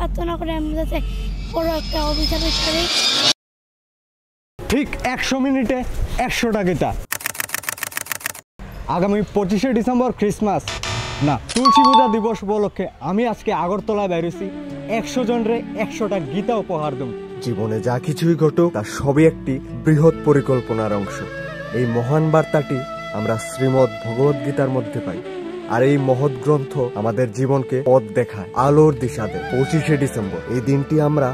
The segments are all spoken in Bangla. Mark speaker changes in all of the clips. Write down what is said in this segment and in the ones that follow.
Speaker 1: প্রার্থনা করে আমি যাতে বড় একটা অভিযানে পারি।
Speaker 2: ঠিক 100 মিনিটে 100টা গীতা। আগামী 25শে ডিসেম্বর ক্রিসমাস না তুলসী পূজা দিবস উপলক্ষে আমি আজকে আগরতলায় বেরিয়েছি 100 জনরে 100টা গীতা উপহার দেব।
Speaker 3: জীবনে যা কিছুই ঘটুক তার সবই একটি বৃহৎ পরিকল্পনার অংশ। এই মহান বার্তাটি আমরা শ্রীমদ্ ভগবদ গীতার মধ্যে পাই। আর এই মহৎ গ্রন্থ আমাদের জীবনকে পথ দেখায়, আলোর দিশা দেয়। 25শে ডিসেম্বর এই দিনটি আমরা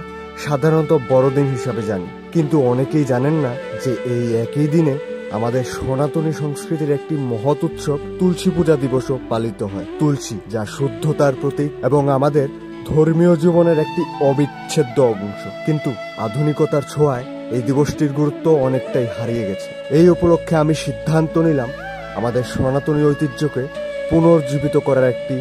Speaker 3: সাধারণত বড়দিন হিসাবে জানি, কিন্তু অনেকেই জানেন না যে এই একই দিনে আমাদের সনাতনী সংস্কৃতির একটি মহৎ উৎসব তুলসী পূজা দিবসও পালিত হয়। তুলসী যা শুদ্ধতার প্রতীক এবং আমাদের ধর্মীয় জীবনের একটি অবিচ্ছেদ্য অংশ, কিন্তু আধুনিকতার ছোঁয়ায় এই দিবসটির গুরুত্ব অনেকটাই হারিয়ে গেছে। এই উপলক্ষে আমি সিদ্ধান্ত নিলাম আমাদের সনাতনী ঐতিহ্যকে পুনর্জীবিত করার একটি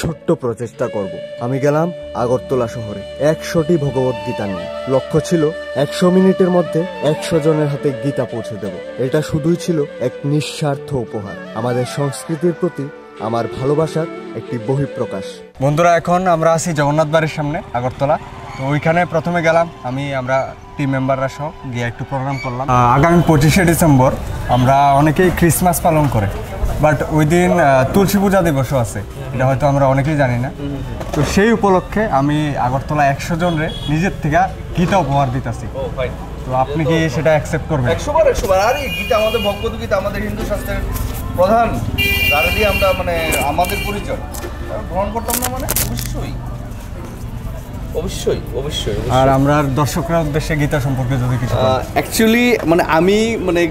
Speaker 3: ছোট্ট প্রচেষ্টা করব। আমি গেলাম আগরতলা শহরে 100টি ভগবদ গীতা নিয়ে। লক্ষ্য ছিল 100 মিনিটের মধ্যে 100 জনের হাতে গীতা পৌঁছে দেব। এটা শুধুই ছিল এক নিঃস্বার্থ উপহার, আমাদের সংস্কৃতির প্রতি আমার ভালোবাসার একটি বহিঃপ্রকাশ।
Speaker 2: বন্ধুরা, এখন আমরা আছি জগন্নাথ বাড়ির সামনে আগরতলা। তো ওইখানে প্রথমে গেলাম আমরা টিম মেম্বাররা সহ গিয়ে একটু প্রোগ্রাম করলাম। আগামী 25শে ডিসেম্বর আমরা অনেকেই ক্রিসমাস পালন করে, বাট ওই দিন তুলসী পূজা দিবসও আছে, এটা হয়তো আমরা অনেকেই জানি না। তো সেই উপলক্ষে আমি আগরতলা 100 জনরে নিজের থেকে গীতা উপহার দিতেছি। তো আপনি কি সেটা অ্যাকসেপ্ট করবেন?
Speaker 4: 100বার। আর এই গীতা আমাদের ভগবদ গীতা আমাদের হিন্দু শাস্ত্রের প্রধান, যারা দিয়ে আমরা আমাদের পরিচয় গ্রহণ করতাম না, অবশ্যই।
Speaker 2: আর আমরা দর্শকরা উদ্দেশ্যে গীতা সম্পর্কে যদি কিছু
Speaker 4: অ্যাকচুয়ালি আমি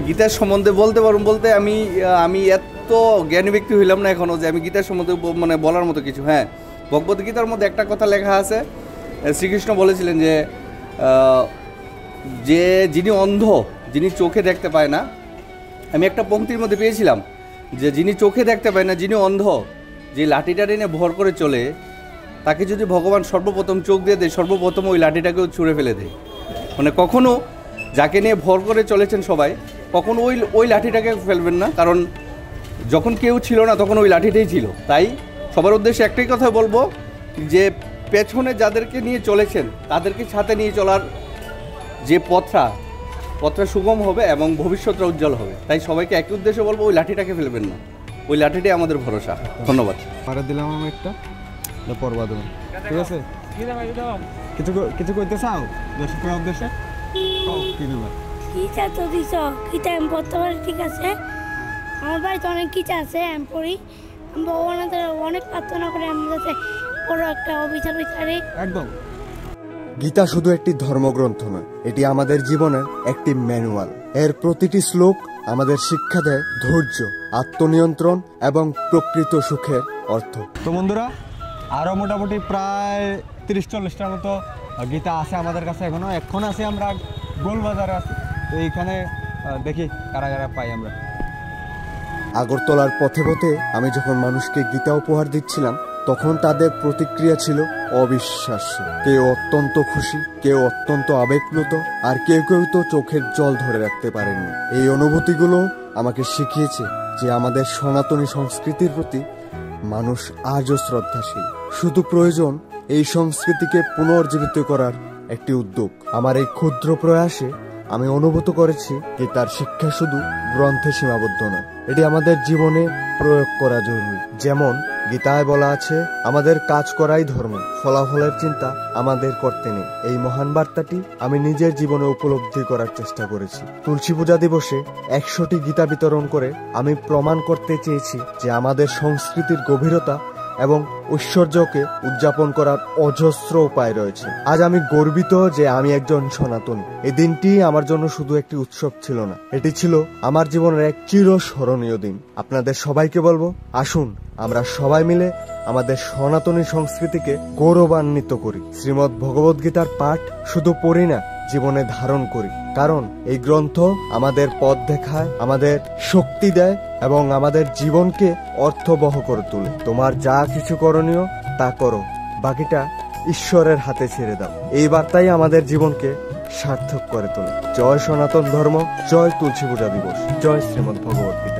Speaker 4: গীতার সম্বন্ধে বলতে পারবো বলতে আমি এত জ্ঞানী ব্যক্তি হইলাম না এখনো যে আমি গীতার সম্বন্ধে বলার মতো কিছু। হ্যাঁ, ভগবদ গীতার মধ্যে একটা কথা লেখা আছে, শ্রীকৃষ্ণ বলেছিলেন যে যিনি অন্ধ, যিনি চোখে দেখতে পায় না, আমি একটা পংক্তির মধ্যে পেয়েছিলাম যে যিনি চোখে দেখতে পায় না, যিনি অন্ধ, যে লাঠিটা নিয়ে ভর করে চলে, তাকে যদি ভগবান সর্বপ্রথম চোখ দিয়ে দেয়, সর্বপ্রথম ওই লাঠিটাকেও ছুঁড়ে ফেলে দেয়। কখনো যাকে নিয়ে ভর করে চলেছেন সবাই, কখনো ওই লাঠিটাকে ফেলবেন না, কারণ যখন কেউ ছিল না তখন ওই লাঠিটাই ছিল। তাই সবার উদ্দেশ্যে একটাই কথা বলবো যে পেছনে যাদেরকে নিয়ে চলেছেন তাদেরকে সাথে নিয়ে চলার যে পথটা সুগম হবে এবং ভবিষ্যৎটা উজ্জ্বল হবে। তাই সবাইকে একই উদ্দেশ্যে বলবো, ওই লাঠিটাকে ফেলবেন না, ওই লাঠিটাই আমাদের ভরসা। ধন্যবাদ।
Speaker 2: দিলাম আমি একটা পড়বা দেবেন, ঠিক আছে? কিছু করতে চাও দর্শকের উদ্দেশ্যে?
Speaker 1: গীতা তো দিছ, গীতা আমি পড়তে পারি, ঠিক আছে। আমার বাড়িতে অনেক গীতা আছে, আমি পড়ি। আমি ভগবানের অনেক প্রার্থনা করে আমি যাতে বড় একটা অভিযান পারি।
Speaker 2: একদম।
Speaker 3: গীতা শুধু একটি ধর্মগ্রন্থ নয়, এটি আমাদের জীবনের একটি ম্যানুয়াল। এর প্রতিটি শ্লোক আমাদের শিক্ষা দেয় ধৈর্য, আত্মনিয়ন্ত্রণ এবং প্রকৃত সুখের অর্থ।
Speaker 2: তো বন্ধুরা, আরও মোটামুটি প্রায় 30-40টার মতো গীতা আছে আমাদের কাছে এখনো। এখন আছি আমরা গোলবাজারে আছি, তো এইখানে দেখি কারা কারা পাই আমরা।
Speaker 3: আগরতলার পথে পথে আমি যখন মানুষকে গীতা উপহার দিচ্ছিলাম তখন তাদের প্রতিক্রিয়া ছিল অবিশ্বাস্য। কেউ অত্যন্ত খুশি, কেউ অত্যন্ত আবেগপ্লুত, আর কেউ তো চোখের জল ধরে রাখতে পারেননি। এই অনুভূতিগুলো আমাকে শিখিয়েছে যে আমাদের সনাতনী সংস্কৃতির প্রতি মানুষ আজও শ্রদ্ধাশীল। শুধু প্রয়োজন এই সংস্কৃতিকে পুনর্জীবিত করার একটি উদ্যোগ। আমার এই ক্ষুদ্র প্রয়াসে আমি অনুভূত করেছি যে তার শিক্ষা শুধু গ্রন্থে সীমাবদ্ধ নয়, এটি আমাদের জীবনে প্রয়োগ করা জরুরি। যেমন গীতায় বলা আছে, আমাদের কাজ করাই ধর্ম, ফলাফলের চিন্তা আমাদের করতে নেই। এই মহান বার্তাটি আমি নিজের জীবনে উপলব্ধি করার চেষ্টা করেছি। তুলসী পূজা দিবসে 100টি গীতা বিতরণ করে আমি প্রমাণ করতে চেয়েছি যে আমাদের সংস্কৃতির গভীরতা এবং ঐশ্বর্যকে উদযাপন করার অজস্র উপায় রয়েছে। আজ আমি গর্বিত যে আমি একজন সনাতনী। এই দিনটি আমার জন্য শুধু একটি উৎসব ছিল না, এটি ছিল আমার জীবনের এক চিরস্মরণীয় দিন। আপনাদের সবাইকে বলবো, আসুন আমরা সবাই মিলে আমাদের সনাতনী সংস্কৃতিকে গৌরবান্বিত করি। শ্রীমদ্ ভগবদ গীতার পাঠ শুধু পড়ি না, জীবনে ধারণ করি, কারণ এই গ্রন্থ আমাদের পথ দেখায়, আমাদের শক্তি দেয় এবং আমাদের জীবনকে অর্থবহ করে তোলে। তোমার যা কিছু করণীয় তা করো, বাকিটা ঈশ্বরের হাতে ছেড়ে দাও। এই বার্তাই আমাদের জীবনকে সার্থক করে তোলে। জয় সনাতন ধর্ম, জয় তুলসী পূজা দিবস, জয় শ্রীমদ্ ভগবদ গীতা।